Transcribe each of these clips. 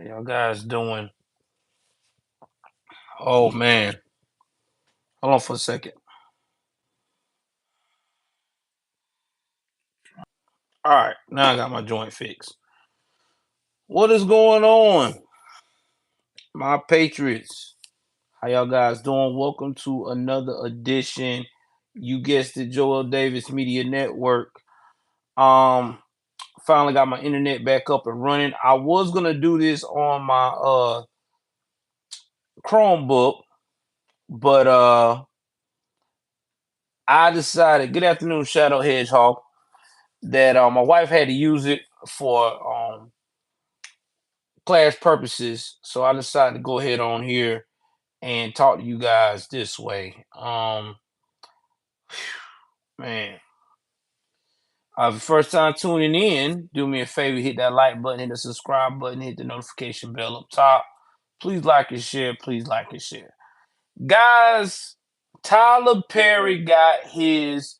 Y'all guys doing? Oh man, hold on for a second. All right, now I got my joint fixed. What is going on, my Patriots? How y'all guys doing? Welcome to another edition. You guessed it, Joel Davis Media Network. Um, Finally got my internet back up and running. I was gonna do this on my Chromebook, but I decided. Good afternoon, Shadow Hedgehog. That my wife had to use it for class purposes, so I decided to go ahead on here and talk to you guys this way. Man, first time tuning in, do me a favor, hit that like button, hit the subscribe button, hit the notification bell up top. Please like and share. Please like and share, guys. Tyler Perry got his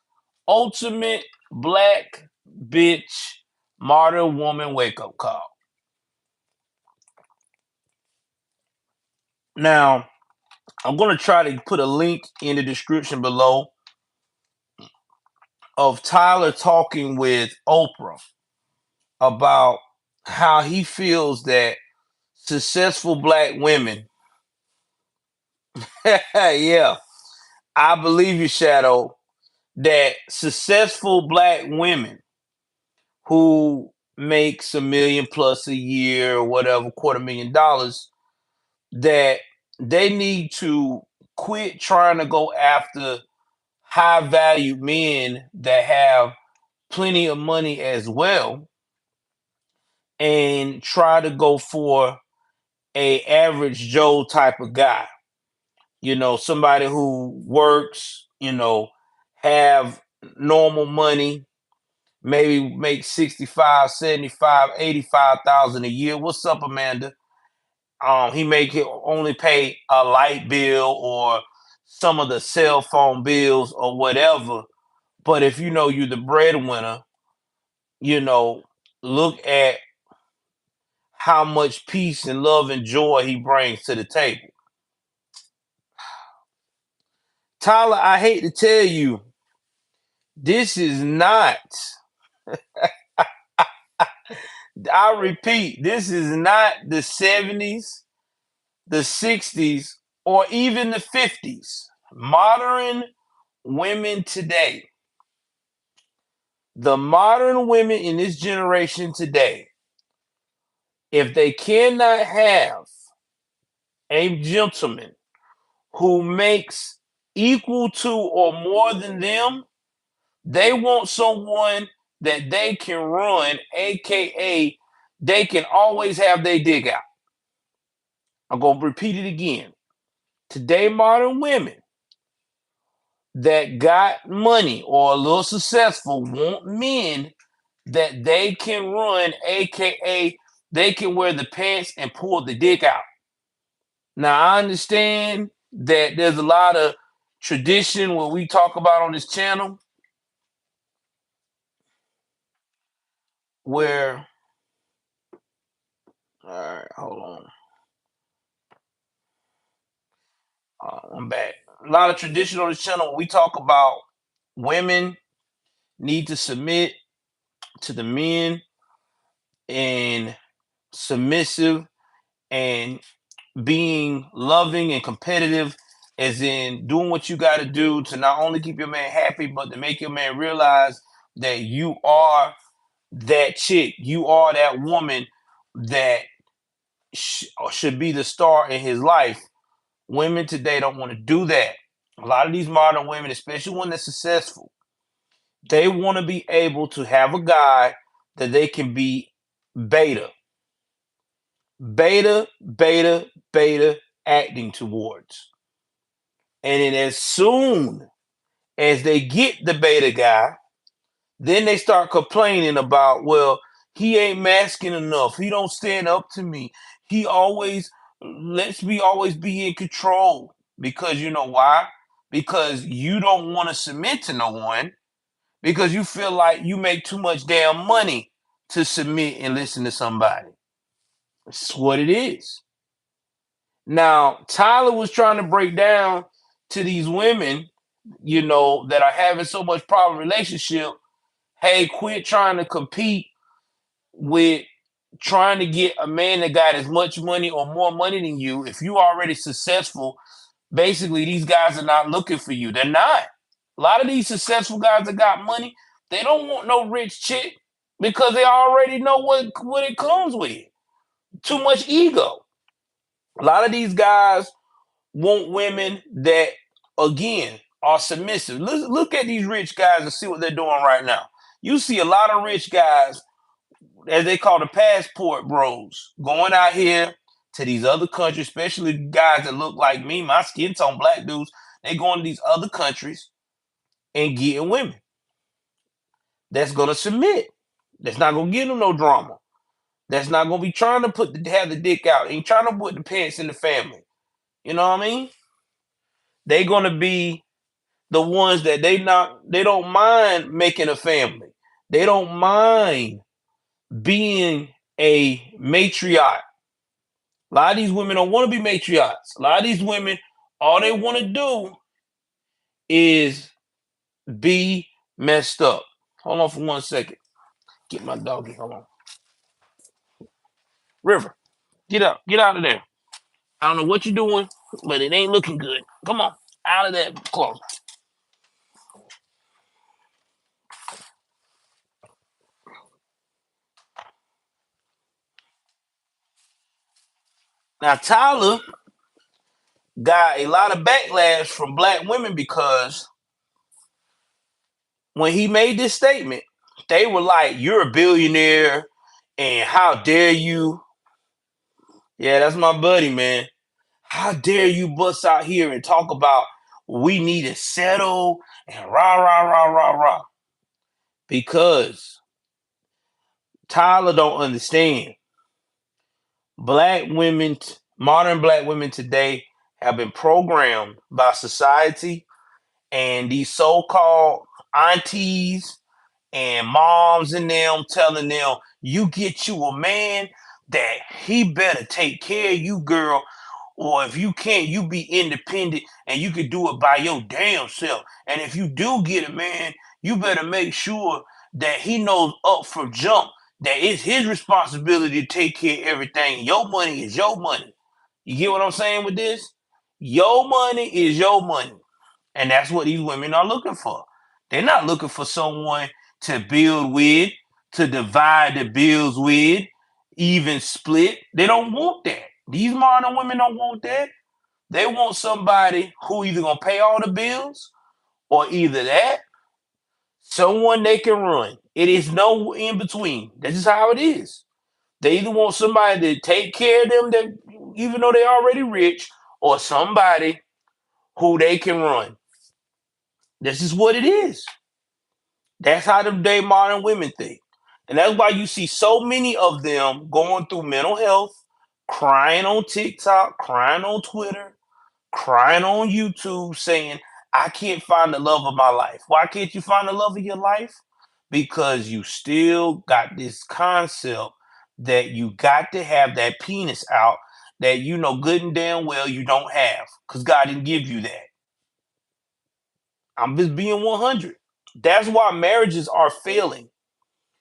ultimate black bitch modern woman wake up call. Now, I'm going to try to put a link in the description below of Tyler talking with Oprah about how he feels that successful black women, yeah, I believe you, Shadow, that successful black women who makes a million plus a year or whatever, $250,000, that they need to quit trying to go after high value men that have plenty of money as well and try to go for a average Joe type of guy. Somebody who works, have normal money, maybe make 65, 75, 85,000 a year. What's up, Amanda? He only pay a light bill or some of the cell phone bills or whatever. But if you're the breadwinner, you know, look at how much peace and love and joy he brings to the table. Tyler, I hate to tell you, this is not, I repeat, this is not the 70s, the 60s, or even the 50s. Modern women today, the modern women in this generation today, if they cannot have a gentleman who makes equal to or more than them, they want someone that they can run, aka they can always have their dig out. I'm gonna repeat it again. Today, modern women that got money or a little successful want men that they can run, aka they can wear the pants and pull the dick out. Now I understand that there's a lot of tradition what we talk about on this channel where, all right, hold on. I'm back. A lot of tradition on this channel. We talk about women need to submit to the men and submissive and being loving and competitive, as in doing what you got to do to not only keep your man happy, but to make your man realize that you are that chick, you are that woman that should be the star in his life. Women today don't want to do that. A lot of these modern women, especially when they're successful, they want to be able to have a guy that they can be beta, beta, beta, beta acting towards. And then as soon as they get the beta guy, then they start complaining about, well, he ain't masking enough. He don't stand up to me. He always lets me always be in control. Because you know why? Because you don't want to submit to no one because you feel like you make too much damn money to submit and listen to somebody. It's what it is. Now, Tyler was trying to break down to these women, that are having so much problem relationship. Hey, quit trying to compete with trying to get a man that got as much money or more money than you. If you already successful, basically these guys are not looking for you. They're not. A lot of these successful guys that got money, they don't want no rich chick because they already know what it comes with. Too much ego. A lot of these guys want women that, again, are submissive. Look at these rich guys and see what they're doing right now. You see a lot of rich guys, as they call the passport bros, going out here to these other countries, especially guys that look like me, my skin tone, black dudes. They going to these other countries and getting women that's gonna submit. That's not gonna give them no drama. That's not gonna be trying to have the dick out. Ain't trying to put the pants in the family. You know what I mean? They gonna be the ones that they don't mind making a family. They don't mind being a matriarch. A lot of these women don't want to be matriarchs. A lot of these women, all they want to do is be messed up. Hold on for 1 second. Get my doggy. Hold on. River, get up. Get out of there. I don't know what you're doing, but it ain't looking good. Come on. Out of that closet. Now, Tyler got a lot of backlash from black women because when he made this statement, they were like, "You're a billionaire, and how dare you?" Yeah, that's my buddy, man. How dare you bust out here and talk about we need to settle and rah rah rah rah rah? Because Tyler don't understand. Black women, modern black women today have been programmed by society and these so-called aunties and moms and them telling them, you get you a man that he better take care of you, girl. Or if you can't, you be independent and you can do it by your damn self. And if you do get a man, you better make sure that he knows up from jump that it's his responsibility to take care of everything. Your money is your money. You get what I'm saying with this? Your money is your money. And that's what these women are looking for. They're not looking for someone to build with, to divide the bills with, even split. They don't want that. These modern women don't want that. They want somebody who either gonna pay all the bills or either that, someone they can run. It is no in between. That's just how it is. They either want somebody to take care of them that even though they're already rich, or somebody who they can run. This is what it is. That's how the day modern women think. And that's why you see so many of them going through mental health, crying on TikTok, crying on Twitter, crying on YouTube, saying, I can't find the love of my life. Why can't you find the love of your life? Because you still got this concept that you got to have that penis out that you know good and damn well you don't have because God didn't give you that. I'm just being 100. That's why marriages are failing.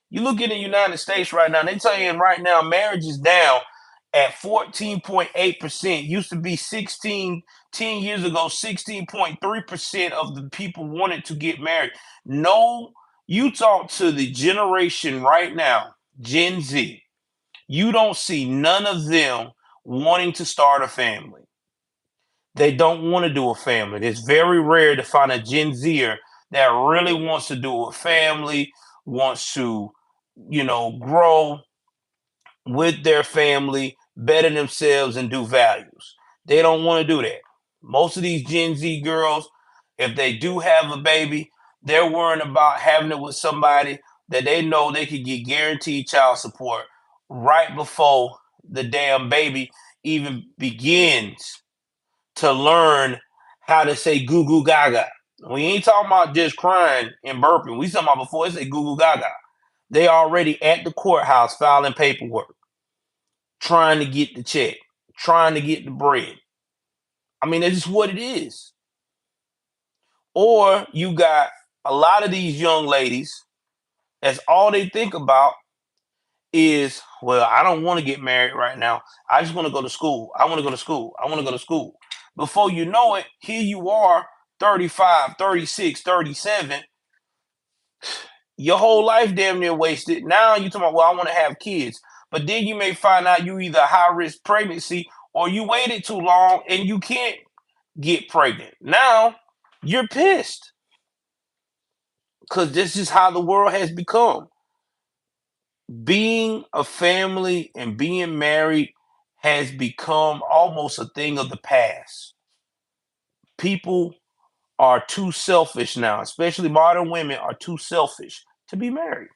You look in the United States right now, they tell you right now marriage is down at 14.8%. Used to be 10 years ago, 16.3% of the people wanted to get married. No, you talk to the generation right now, Gen Z, you don't see none of them wanting to start a family. They don't want to do a family. It's very rare to find a Gen Zer that really wants to do a family, wants to, grow with their family, better themselves, and do values. They don't want to do that. Most of these Gen Z girls, if they do have a baby, they're worrying about having it with somebody that they know they could get guaranteed child support right before the damn baby even begins to learn how to say goo goo gaga. We ain't talking about just crying and burping. We talking about before it say goo goo gaga. They already at the courthouse filing paperwork. trying to get the check, trying to get the bread. I mean, that's just what it is. Or you got a lot of these young ladies, that's all they think about is, well, I don't want to get married right now. I just want to go to school. I want to go to school. I want to go to school. Before you know it, here you are, 35, 36, 37. Your whole life damn near wasted. Now you talking about, well, I want to have kids. But then you may find out you either high risk pregnancy or you waited too long and you can't get pregnant. Now you're pissed because this is how the world has become. Being a family and being married has become almost a thing of the past. People are too selfish now, especially modern women are too selfish to be married.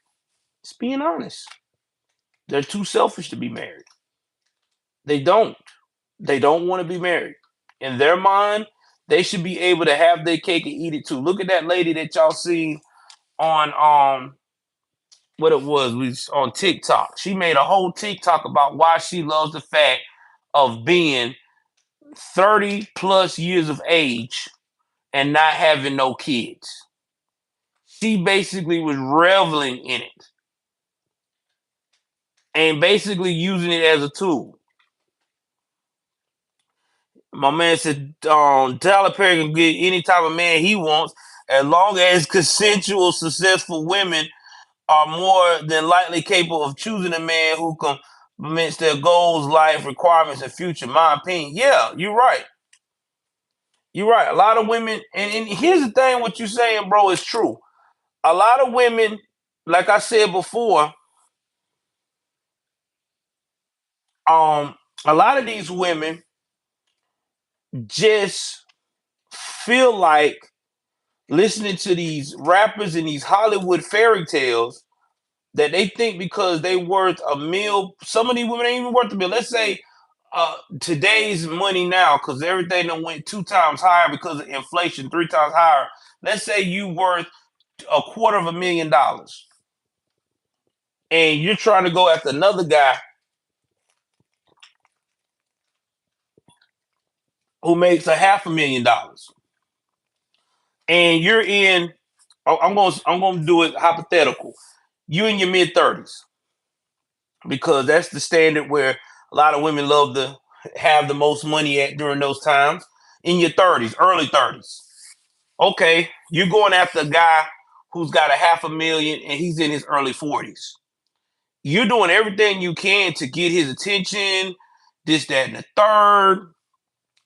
Just being honest. They're too selfish to be married. They don't. They don't want to be married. In their mind, they should be able to have their cake and eat it too. Look at that lady that y'all see on what it was on TikTok. She made a whole TikTok about why she loves the fact of being 30 plus years of age and not having no kids. She basically was reveling in it and basically using it as a tool. My man said Tyler Perry can get any type of man he wants as long as consensual, successful women are more than likely capable of choosing a man who commits their goals, life requirements, and future. My opinion. Yeah, you're right. You're right. A lot of women, and here's the thing: what you're saying, bro, is true. A lot of women, like I said before, um, a lot of these women just feel like listening to these rappers and these Hollywood fairy tales that they think because they worth a meal. Some of these women ain't even worth a meal. Let's say today's money now, because everything done went 2 times higher because of inflation, 3 times higher. Let's say you worth $250,000, and you're trying to go after another guy who makes $500,000, and you're in. I'm gonna do it hypothetical. You in your mid 30s because that's the standard where a lot of women love to have the most money at during those times. In your 30s, early 30s. Okay, you're going after a guy who's got $500,000 and he's in his early 40s. You're doing everything you can to get his attention, this, that, and the third.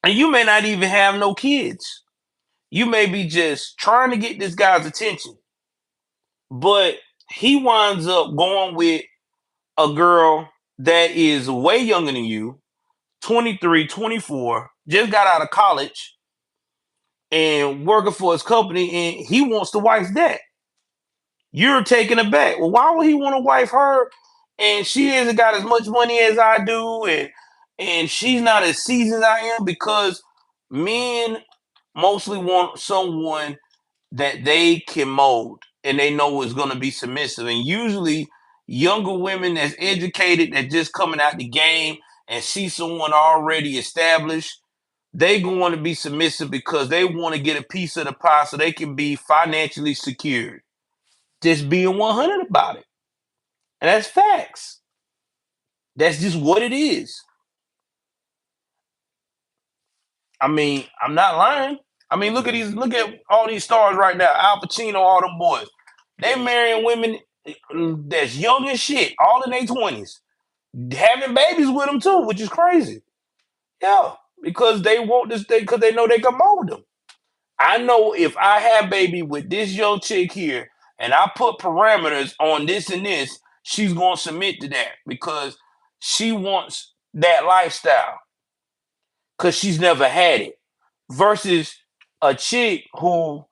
And you may not even have no kids. You may be just trying to get this guy's attention. But he winds up going with a girl that is way younger than you, 23, 24, just got out of college and working for his company, and he wants the wife's debt. You're taken aback. Well, why would he want to wife her? And she hasn't got as much money as I do, and she's not as seasoned as I am, because men mostly want someone that they can mold and they know is going to be submissive. And usually, younger women that's educated, that just coming out the game and see someone already established, they going to be submissive because they want to get a piece of the pie so they can be financially secured. Just being 100 about it. And that's facts. That's just what it is. I mean, I'm not lying. I mean, look at all these stars right now. Al Pacino, all them boys. They marrying women that's young as shit, all in their 20s, having babies with them too, which is crazy. Yeah, because they want this thing, because they know they can mold them. I know if I have baby with this young chick here and I put parameters on this and this, she's gonna submit to that because she wants that lifestyle because she's never had it. Versus a chick who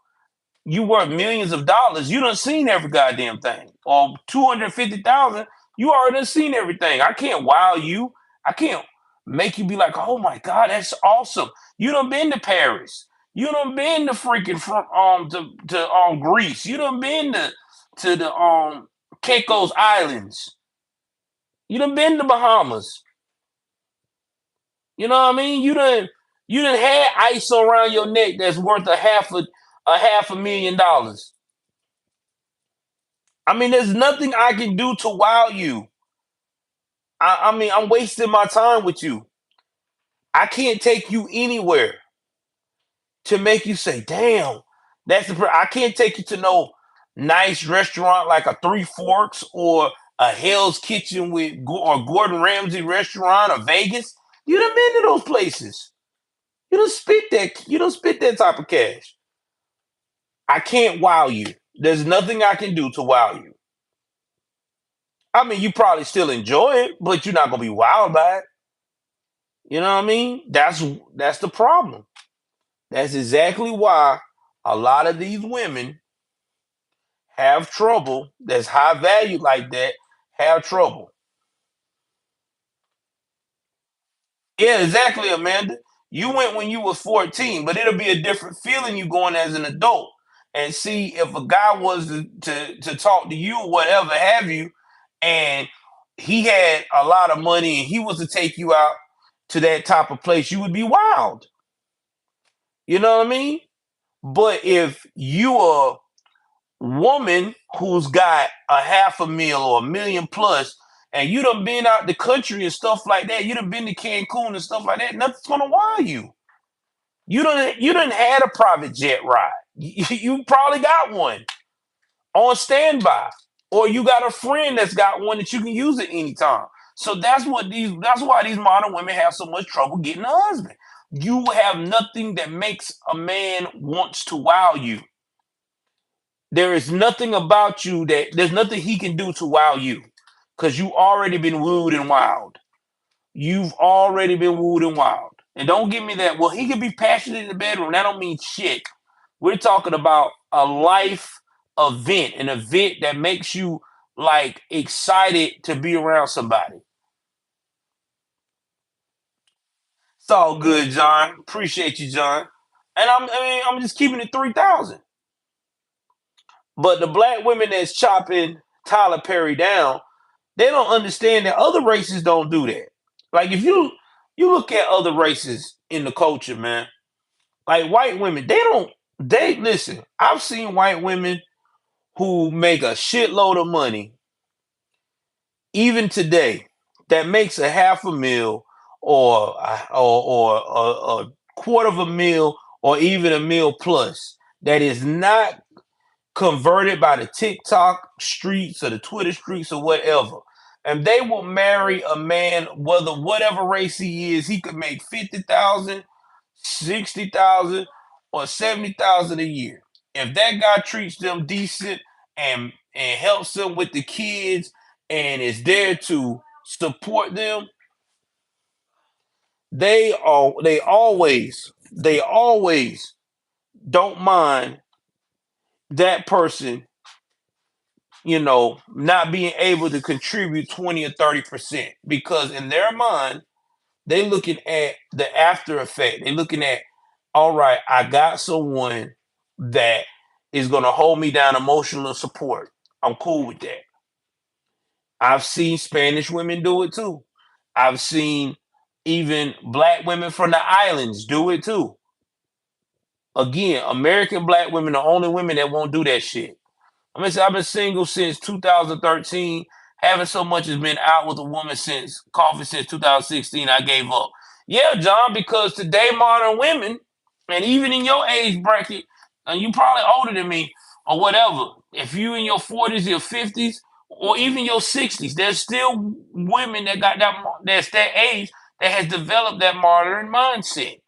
you worth millions of dollars, you done seen every goddamn thing. Or 250,000, you already done seen everything. I can't wow you. I can't make you be like, oh my God, that's awesome. You done been to Paris. You done been to freaking from to Greece. You done been to the Caicos Islands. You done been to Bahamas. You know what I mean? You done had ice around your neck that's worth a half a million dollars. I mean, there's nothing I can do to wow you. I mean, I'm wasting my time with you. I can't take you anywhere to make you say, "Damn, I can't take you to no nice restaurant like a Three Forks or a Hell's Kitchen or Gordon Ramsay restaurant or Vegas. You done been to those places. You don't spit that. You don't spit that type of cash. I can't wow you. There's nothing I can do to wow you. I mean, you probably still enjoy it, but you're not gonna be wowed by it. You know what I mean? That's the problem. That's exactly why a lot of these women have trouble. That's high value like that. Have trouble. Yeah, exactly, Amanda. You went when you was 14, but it'll be a different feeling you going as an adult. And see if a guy was to talk to you, whatever have you, and he had a lot of money and he was to take you out to that type of place, you would be wild. You know what I mean? But if you are woman who's got a half a mil or a million plus, and you done been out the country and stuff like that, you done been to Cancun and stuff like that, nothing's gonna wow you. You done had a private jet ride. You probably got one on standby, or you got a friend that's got one that you can use at any time. So that's why these modern women have so much trouble getting a husband. You have nothing that makes a man wants to wow you. There is nothing about you that there's nothing he can do to wow you because you already been wooed and wowed. You've already been wooed and wowed. And don't give me that. Well, he can be passionate in the bedroom. That don't mean shit. We're talking about a life event, an event that makes you like excited to be around somebody. It's all good, John. Appreciate you, John. And I'm just keeping it 3,000. But the black women that's chopping Tyler Perry down, they don't understand that other races don't do that. Like if you look at other races in the culture, man, like white women, they listen. I've seen white women who make a shitload of money even today that makes a half a mil or a quarter of a mil or even a mil plus that is not converted by the TikTok streets or the Twitter streets or whatever. And they will marry a man, whatever race he is, he could make 50,000, 60,000, or 70,000 a year. If that guy treats them decent and helps them with the kids and is there to support them, they always don't mind that person, not being able to contribute 20 or 30% because in their mind, they looking at the after effect. They looking at, all right, I got someone that is going to hold me down emotional support. I'm cool with that. I've seen Spanish women do it too. I've seen even black women from the islands do it too. Again, American black women are the only women that won't do that shit. I've been single since 2013. Haven't so much as been out with a woman since coffee since 2016. I gave up. Yeah, John, because today modern women, and even in your age bracket, and you probably older than me or whatever, if you in your 40s, your 50s, or even your 60s, there's still women that got that's that age that has developed that modern mindset.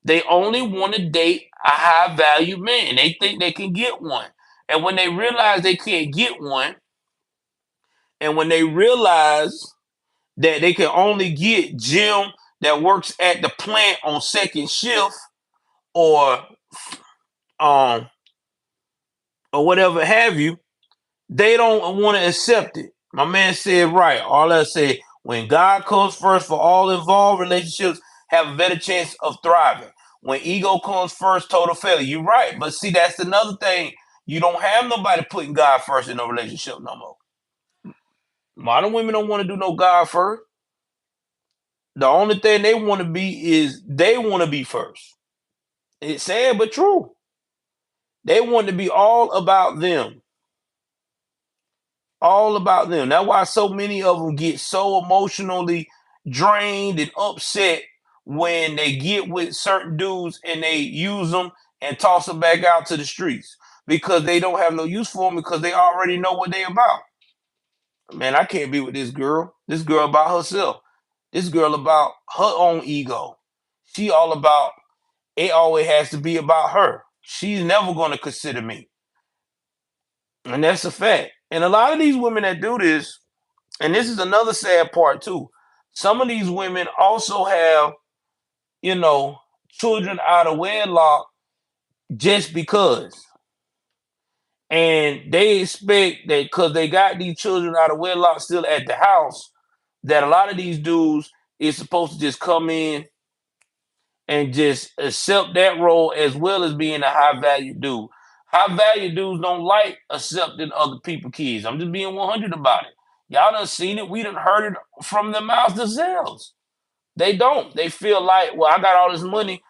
They only want to date a high value man. They think they can get one. And when they realize they can't get one, and when they realize that they can only get Jim that works at the plant on second shift or um or whatever have you, they don't want to accept it. My man said right. All I said, when God comes first for all involved, relationships have a better chance of thriving. When ego comes first, total failure. You're right. But see, that's another thing. You don't have nobody putting God first in a relationship no more. Modern women don't want to do no God first. The only thing they want to be is they want to be first. It's sad but true. They want to be all about them. All about them. That's why so many of them get so emotionally drained and upset when they get with certain dudes and they use them and toss them back out to the streets because they don't have no use for them because they already know what they about. Man, I can't be with this girl. This girl about herself. This girl about her own ego. She all about it always has to be about her. She's never going to consider me. And that's a fact. And a lot of these women that do this, and this is another sad part too. Some of these women also have, you know, children out of wedlock just because. And they expect that because they got these children out of wedlock still at the house, that a lot of these dudes is supposed to just come in and just accept that role as well as being a high value dude. High value dudes don't like accepting other people's kids. I'm just being 100 about it. Y'all done seen it. We done heard it from their mouths themselves. They don't. They feel like, well, I got all this money.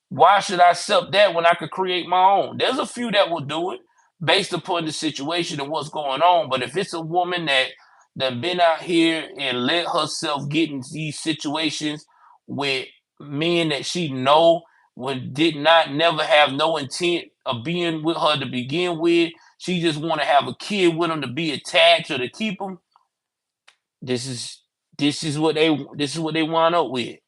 Why should I accept that when I could create my own? There's a few that will do it based upon the situation and what's going on. But if it's a woman that been out here and let herself get in these situations with men that she know when did not never have no intent of being with her to begin with, she just want to have a kid with them to be attached or to keep them. This is this is what they wind up with.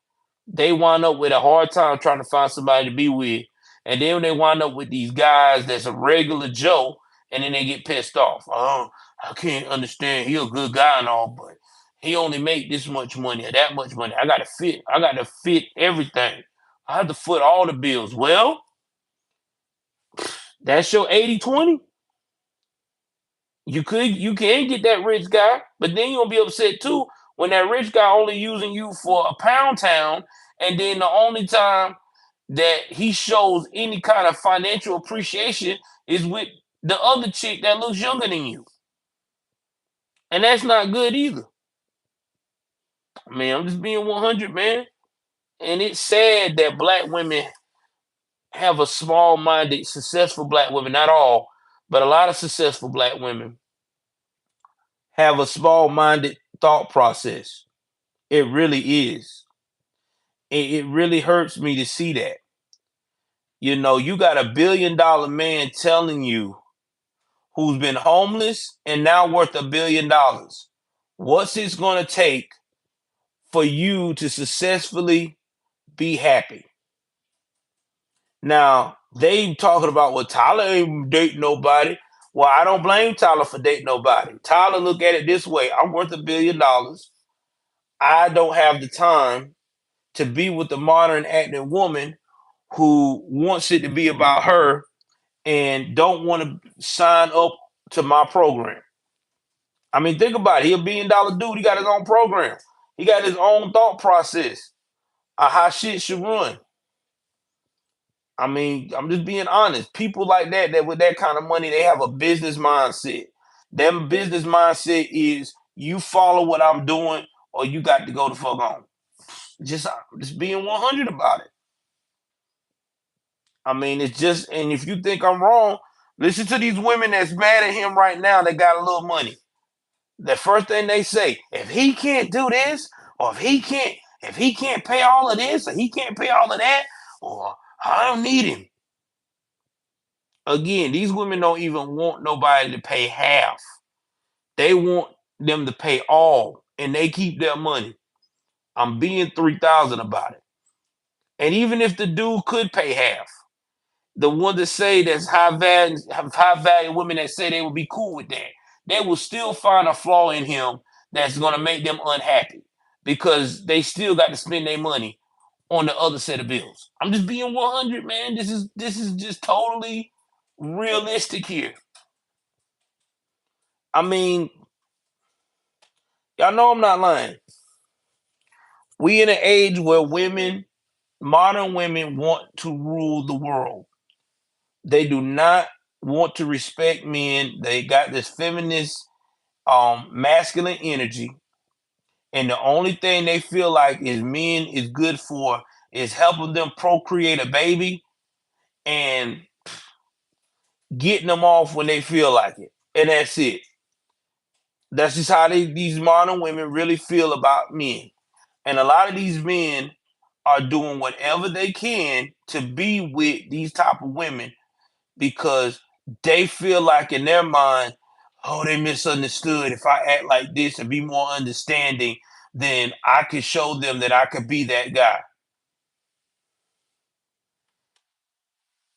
They wind up with a hard time trying to find somebody to be with. And then they wind up with these guys that's a regular Joe, and then they get pissed off. Oh, I can't understand. He a good guy and all, but he only make this much money or that much money. I gotta fit everything. I have to foot all the bills. Well, that's your 80-20. You can get that rich guy, but then you're gonna be upset too when that rich guy only using you for a pound town, and then the only time that he shows any kind of financial appreciation is with the other chick that looks younger than you. And that's not good either. Man, I'm just being 100, man. And it's sad that black women have a small minded, successful black women, not all, but a lot of successful black women have a small minded thought process. It really is. It really hurts me to see that. You know, you got $1 billion man telling you who's been homeless and now worth $1 billion. What's it going to take for you to successfully be happy? Now, they talking about, well, Tyler ain't dating nobody. Well, I don't blame Tyler for dating nobody. Tyler look at it this way. I'm worth $1 billion. I don't have the time to be with the modern acting woman who wants it to be about her and don't want to sign up to my program. I mean, think about it. He $1 billion dude. He got his own program. He got his own thought process of how shit should run. I mean, I'm just being honest. People like that with that kind of money, they have a business mindset. Them business mindset is you follow what I'm doing or you got to go the fuck on. Just being 100 about it. I mean, it's just, and if you think I'm wrong, listen to these women that's mad at him right now that got a little money. The first thing they say, if he can't do this, or if he can't pay all of this, or he can't pay all of that, or I don't need him. Again, these women don't even want nobody to pay half. They want them to pay all, and they keep their money. I'm being 3,000 about it. And even if the dude could pay half, the one that say that's high value women that say they would be cool with that, they will still find a flaw in him that's gonna make them unhappy because they still got to spend their money on the other set of bills. I'm just being 100, man. This is just totally realistic here. I mean, y'all know I'm not lying. We in an age where modern women want to rule the world. They do not want to respect men. They got this feminist masculine energy, And the only thing they feel like is men is good for is helping them procreate a baby and getting them off when they feel like it. And that's it. That's just how these modern women really feel about men. And a lot of these men are doing whatever they can to be with these type of women because they feel like in their mind, oh, they misunderstood. If I act like this and be more understanding, then I could show them that I could be that guy.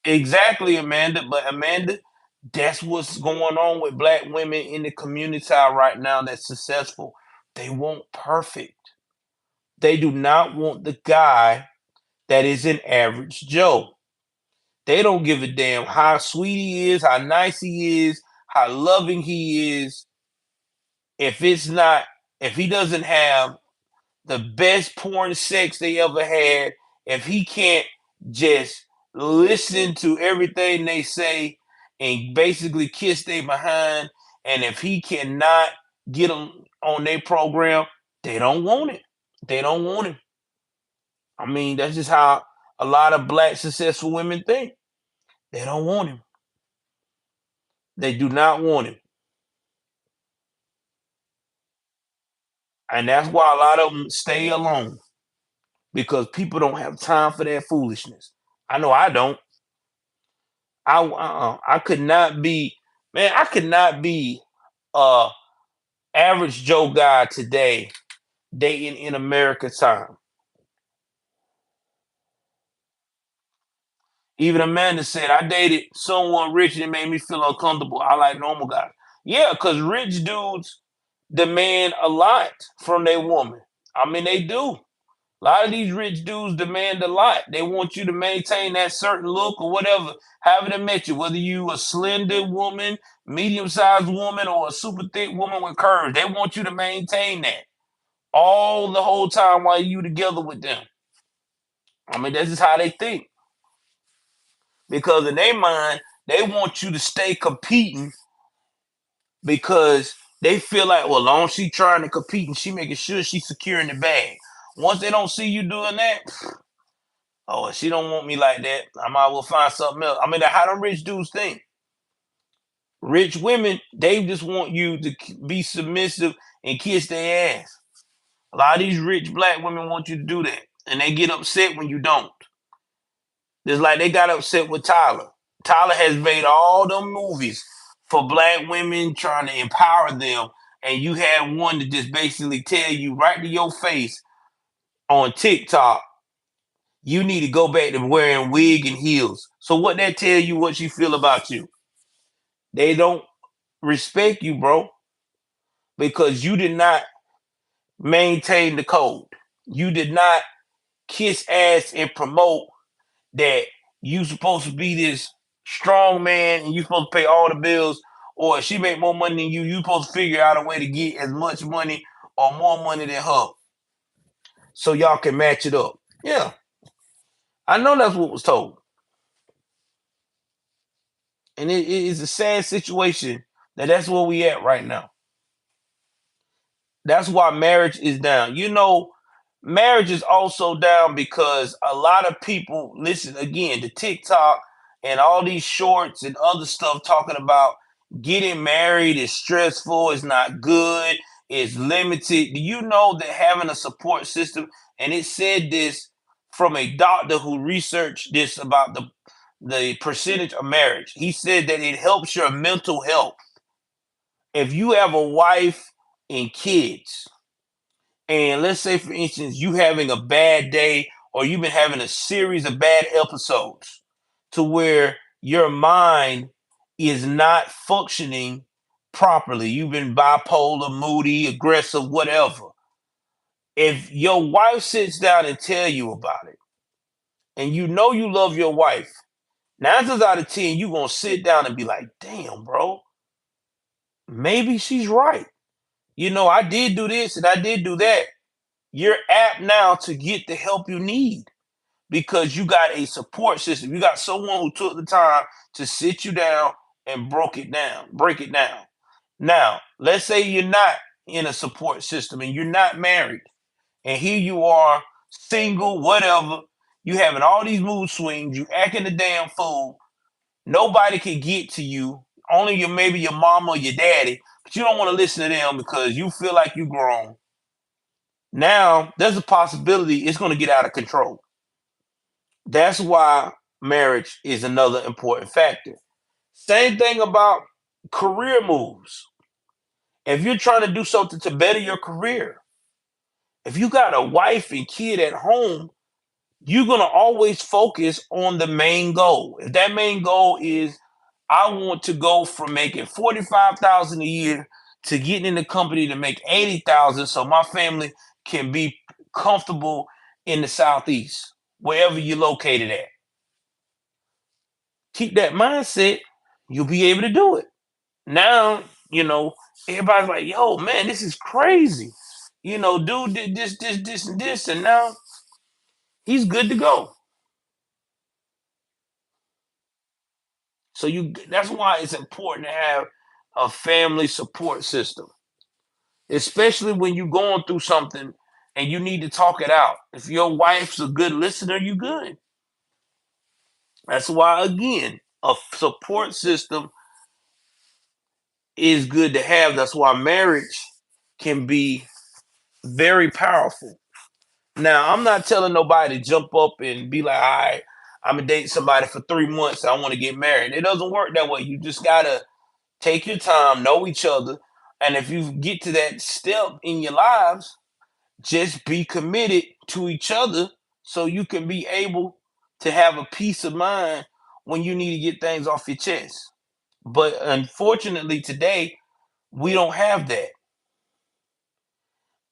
Exactly, Amanda. But Amanda, that's what's going on with black women in the community right now that's successful. They want perfect. They do not want the guy that is an average Joe. They don't give a damn how sweet he is, how nice he is, how loving he is. If it's not, if he doesn't have the best porn sex they ever had, if he can't just listen to everything they say and basically kiss they behind, and if he cannot get them on their program, they don't want it. They don't want him. I mean, that's just how a lot of black successful women think. They don't want him. They do not want him. And that's why a lot of them stay alone because people don't have time for that foolishness. I know I don't. I could not be, man, I could not be a average Joe guy today dating in America time. Even Amanda said I dated someone rich and it made me feel uncomfortable. I like normal guys. Yeah, because rich dudes demand a lot from their woman. I mean, they do. A lot of these rich dudes demand a lot. They want you to maintain that certain look or whatever, however they met you, whether you a slender woman, medium-sized woman, or a super thick woman with curves. They want you to maintain that all the whole time while you together with them. I mean, that's just how they think. Because in their mind, they want you to stay competing because they feel like, well, long as she trying to compete and she making sure she's securing the bag. Once they don't see you doing that, oh, she don't want me like that. I might well find something else. I mean, how them rich dudes think. Rich women, they just want you to be submissive and kiss their ass. A lot of these rich black women want you to do that, and they get upset when you don't. Just like they got upset with Tyler. Tyler has made all them movies for black women trying to empower them, and you had one to just basically tell you right to your face on TikTok, you need to go back to wearing wig and heels. So what that tell you what she feel about you? They don't respect you, bro, because you did not maintain the code. You did not kiss ass and promote that you supposed to be this strong man and you supposed to pay all the bills, or if she make more money than you supposed to figure out a way to get as much money or more money than her so y'all can match it up. Yeah, I know that's what was told. And it is a sad situation that's where we at right now. That's why marriage is down. You know, marriage is also down because a lot of people listen again to TikTok and all these shorts and other stuff talking about getting married is stressful, it's not good, it's limited. Do you know that having a support system, and it said this from a doctor who researched this about the percentage of marriage. He said that it helps your mental health. If you have a wife and kids, and let's say for instance you having a bad day or you've been having a series of bad episodes to where your mind is not functioning properly, you've been bipolar, moody, aggressive, whatever. If your wife sits down and tell you about it, and you know you love your wife, 9 times out of 10 you're gonna sit down and be like, damn, bro, maybe she's right. You know, I did do this and I did do that. You're apt now to get the help you need because you got a support system. You got someone who took the time to sit you down and break it down. Now, let's say you're not in a support system and you're not married, and here you are, single, whatever, you having all these mood swings, you acting a damn fool, nobody can get to you, only your maybe your mama or your daddy, but you don't want to listen to them because you feel like you grown. Now there's a possibility it's going to get out of control. That's why marriage is another important factor. Same thing about career moves. If you're trying to do something to better your career, if you got a wife and kid at home, you're going to always focus on the main goal. If that main goal is, I want to go from making 45,000 a year to getting in the company to make 80,000 so my family can be comfortable in the Southeast, wherever you're located at. Keep that mindset, you'll be able to do it. Now, everybody's like, yo, man, this is crazy. Dude did this, and this, and now he's good to go. So that's why it's important to have a family support system, especially when you're going through something and you need to talk it out. If your wife's a good listener, you good. That's why, again, a support system is good to have. That's why marriage can be very powerful. Now, I'm not telling nobody to jump up and be like, all right, I'm gonna date somebody for 3 months. I want to get married. It doesn't work that way. You just gotta take your time, know each other. And if you get to that step in your lives, just be committed to each other so you can be able to have a peace of mind when you need to get things off your chest. But unfortunately, today, we don't have that.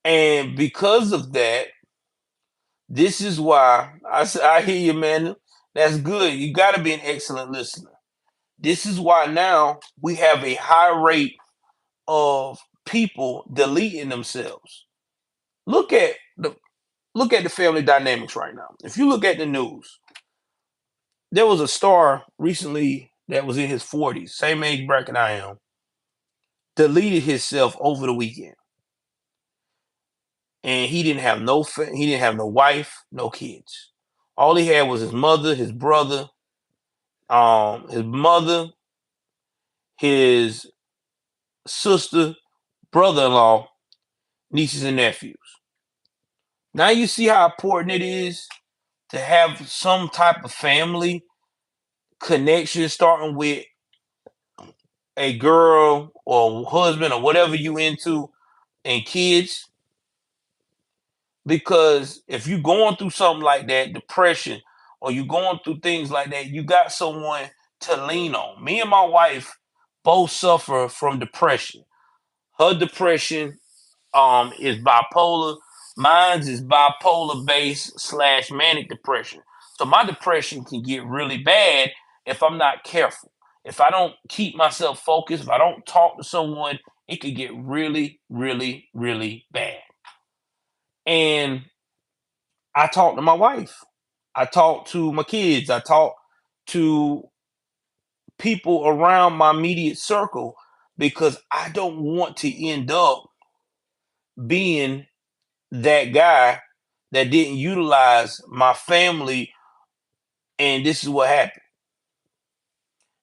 And because of that, this is why I hear you, man. That's good. You got to be an excellent listener. This is why now we have a high rate of people deleting themselves. Look at the look at the family dynamics right now. If you look at the news, there was a star recently that was in his 40s, same age bracket I am, deleted himself over the weekend, and he didn't have no wife, no kids. All he had was his mother, his brother, his mother, his sister, brother-in-law, nieces and nephews. Now you see how important it is to have some type of family connection, starting with a girl or husband or whatever you into, and kids. Because if you're going through something like that, depression, or you're going through things like that, you got someone to lean on. Me and my wife both suffer from depression. Her depression is bipolar. Mine's is bipolar based slash manic depression. So my depression can get really bad if I'm not careful. If I don't keep myself focused, if I don't talk to someone, it could get really, really, really bad. And I talk to my wife. I talk to my kids. I talk to people around my immediate circle because I don't want to end up being that guy that didn't utilize my family, and this is what happened.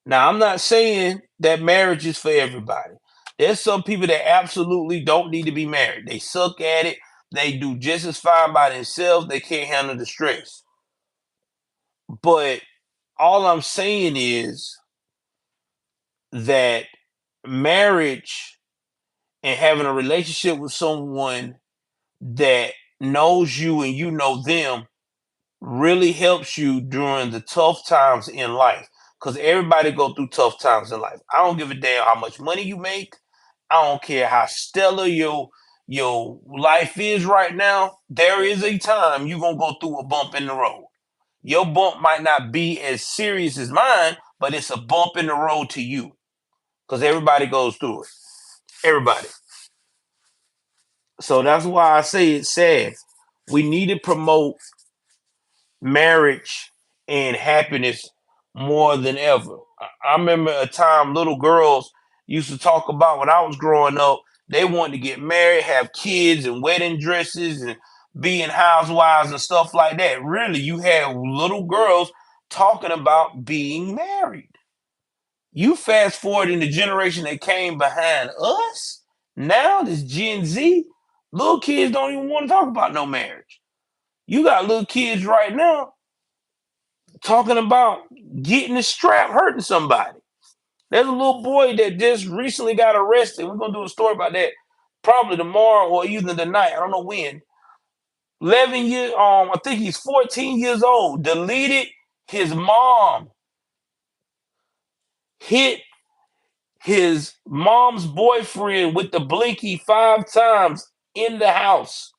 Now, I'm not saying that marriage is for everybody. There's some people that absolutely don't need to be married. They suck at it. They do just as fine by themselves. They can't handle the stress. But all I'm saying is that marriage and having a relationship with someone that knows you and you know them really helps you during the tough times in life, because everybody go through tough times in life. I don't give a damn how much money you make. I don't care how stellar your life is right now. There is a time you're gonna go through a bump in the road. Your bump might not be as serious as mine, but it's a bump in the road to you, because everybody goes through it. Everybody. So that's why I say it's sad. We need to promote marriage and happiness more than ever. I remember a time little girls used to talk about when I was growing up. They want to get married, have kids and wedding dresses and being housewives and stuff like that. Really, you have little girls talking about being married. You fast forward in the generation that came behind us, now this Gen Z, little kids don't even want to talk about no marriage. You got little kids right now talking about getting the strap, hurting somebody. There's a little boy that just recently got arrested. We're gonna do a story about that probably tomorrow or even tonight. I don't know when. 11 years, I think he's 14 years old. Deleted his mom, hit his mom's boyfriend with the blinky 5 times in the house.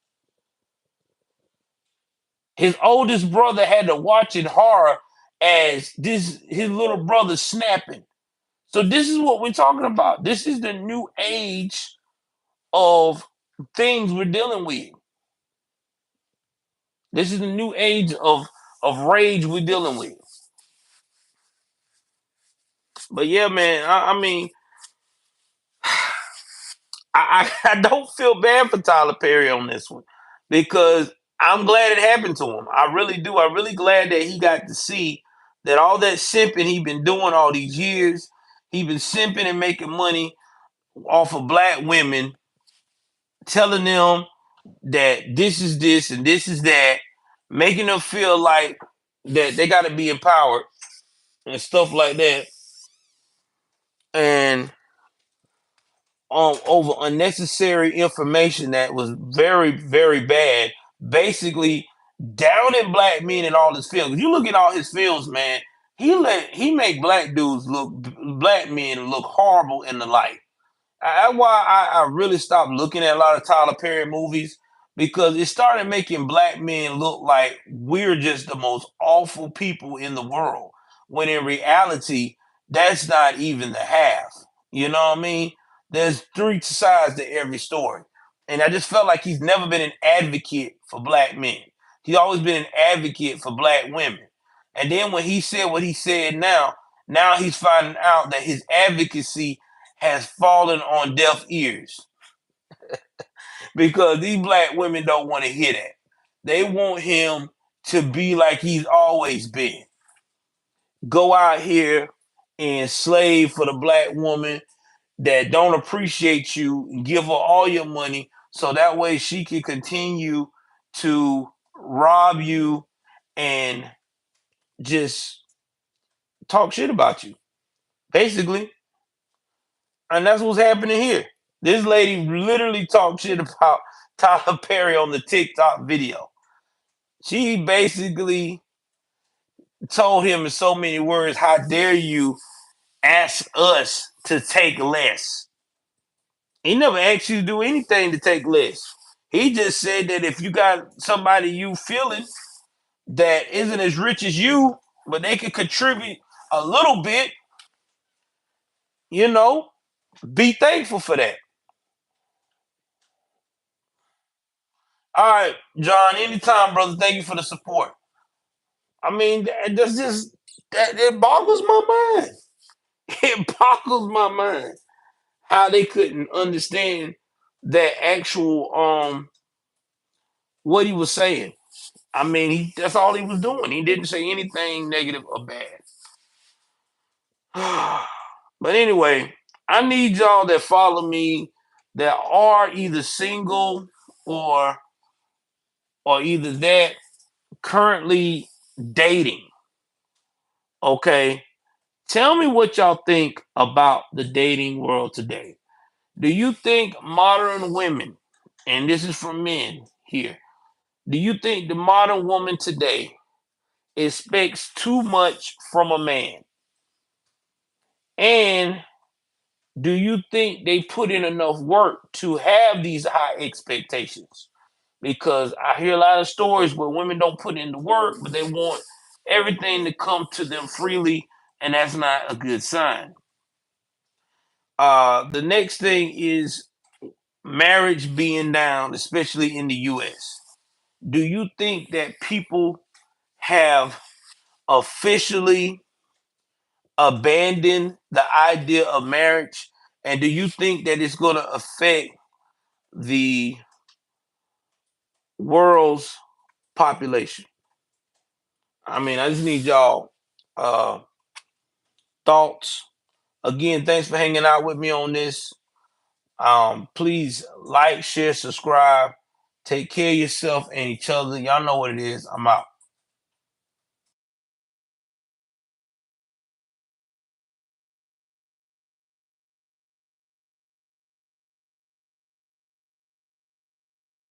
His oldest brother had to watch in horror as this his little brother snapping. So this is what we're talking about. This is the new age of things we're dealing with. This is the new age of rage we're dealing with. But yeah, man, I mean, I don't feel bad for Tyler Perry on this one because I'm glad it happened to him. I really do. I'm really glad that he got to see that all that simping he been doing all these years, he been simping and making money off of black women, telling them that this is this and this is that, making them feel like that they got to be empowered and stuff like that, and over unnecessary information that was very, very bad. Basically, downing black men in all his films. If you look at all his films, man, he make black men look horrible in the light. That's why I really stopped looking at a lot of Tyler Perry movies because it started making black men look like we're just the most awful people in the world. When in reality, that's not even the half. You know what I mean? There's three sides to every story. And I just felt like he's never been an advocate for black men. He's always been an advocate for black women. And then when he said what he said now he's finding out that his advocacy has fallen on deaf ears because these black women don't want to hear that. They want him to be like he's always been. Go out here and slave for the black woman that don't appreciate you and give her all your money so that way she can continue to rob you and just talk shit about you. Basically, and that's what's happening here. This lady literally talked shit about Tyler Perry on the TikTok video. She basically told him in so many words, how dare you ask us to take less? He never asked you to do anything to take less. He just said that if you got somebody you feeling that isn't as rich as you, but they could contribute a little bit, you know, be thankful for that. All right, John, anytime, brother. Thank you for the support. I mean, that's just that it boggles my mind. It boggles my mind how they couldn't understand that actual what he was saying. I mean, that's all he was doing. He didn't say anything negative or bad. But anyway, I need y'all that follow me that are either single or either that currently dating. Okay. Tell me what y'all think about the dating world today. Do you think modern women, and this is for men here, do you think the modern woman today expects too much from a man? And do you think they put in enough work to have these high expectations? Because I hear a lot of stories where women don't put in the work, but they want everything to come to them freely, and that's not a good sign. The next thing is marriage being down, especially in the US. Do you think that people have officially abandoned the idea of marriage And do you think that it's going to affect the world's population? I mean, I just need y'all uh, thoughts. Again, thanks for hanging out with me on this. Please like, share, subscribe. Take care of yourself and each other. Y'all know what it is. I'm out.